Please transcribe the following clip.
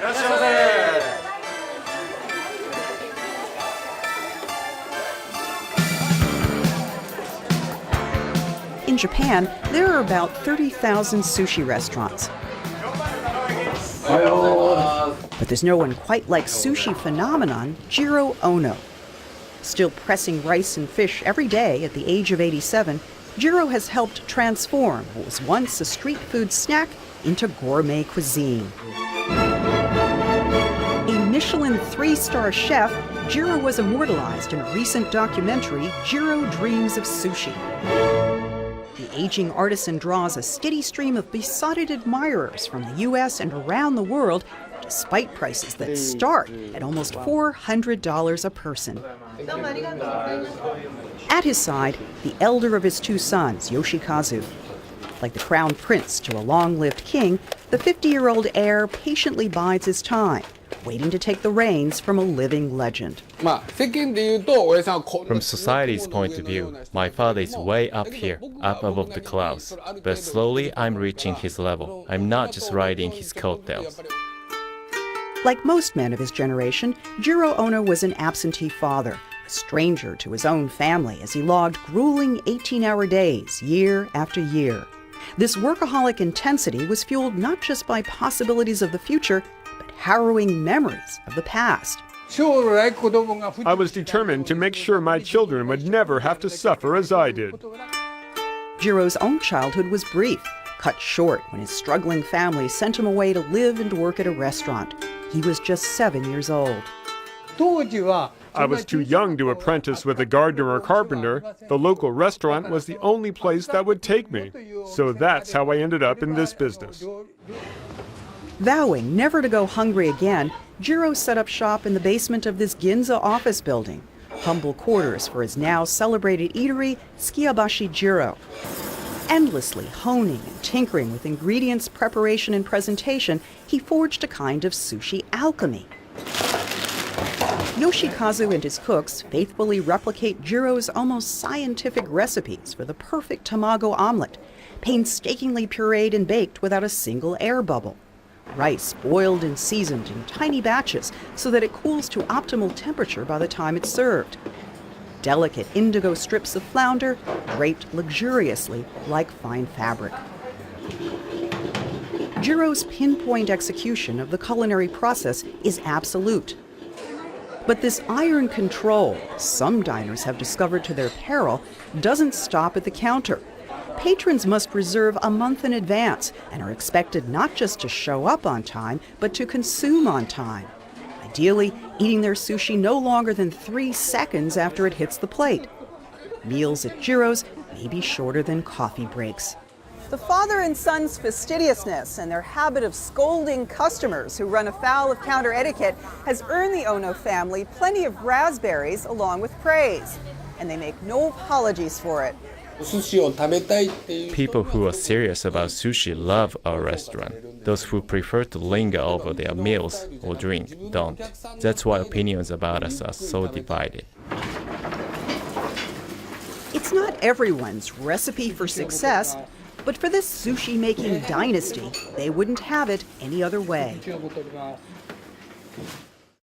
In Japan, there are about 30,000 sushi restaurants. But there's no one quite like sushi phenomenon Jiro Ono. Still pressing rice and fish every day at the age of 87, Jiro has helped transform what was once a street food snack into gourmet cuisine. A Michelin 3-star chef, Jiro was immortalized in a recent documentary, Jiro Dreams of Sushi. The aging artisan draws a steady stream of besotted admirers from the U.S. and around the world, despite prices that start at almost $400 a person. At his side, the elder of his two sons, Yoshikazu. Like the crown prince to a long-lived king, the 50-year-old heir patiently bides his time, waiting to take the reins from a living legend. From society's point of view, my father is way up here, up above the clouds. But slowly I'm reaching his level. I'm not just riding his coattails. Like most men of his generation, Jiro Ono was an absentee father, a stranger to his own family as he logged grueling 18-hour days year after year. This workaholic intensity was fueled not just by possibilities of the future, but harrowing memories of the past. I was determined to make sure my children would never have to suffer as I did. Jiro's own childhood was brief, cut short when his struggling family sent him away to live and work at a restaurant. He was just 7 years old. I was too young to apprentice with a gardener or carpenter. The local restaurant was the only place that would take me. So that's how I ended up in this business. Vowing never to go hungry again, Jiro set up shop in the basement of this Ginza office building, humble quarters for his now celebrated eatery, Tsukiyabashi Jiro. Endlessly honing and tinkering with ingredients, preparation, and presentation, he forged a kind of sushi alchemy. Yoshikazu and his cooks faithfully replicate Jiro's almost scientific recipes for the perfect tamago omelet, painstakingly pureed and baked without a single air bubble. Rice boiled and seasoned in tiny batches so that it cools to optimal temperature by the time it's served. Delicate indigo strips of flounder draped luxuriously like fine fabric. Jiro's pinpoint execution of the culinary process is absolute. But this iron control, some diners have discovered to their peril, doesn't stop at the counter. Patrons must reserve a month in advance and are expected not just to show up on time, but to consume on time. Ideally, eating their sushi no longer than 3 seconds after it hits the plate. Meals at Jiro's may be shorter than coffee breaks. The father and son's fastidiousness and their habit of scolding customers who run afoul of counter etiquette has earned the Ono family plenty of raspberries along with praise. And they make no apologies for it. People who are serious about sushi love our restaurant. Those who prefer to linger over their meals or drink don't. That's why opinions about us are so divided. It's not everyone's recipe for success, but for this sushi-making dynasty, they wouldn't have it any other way.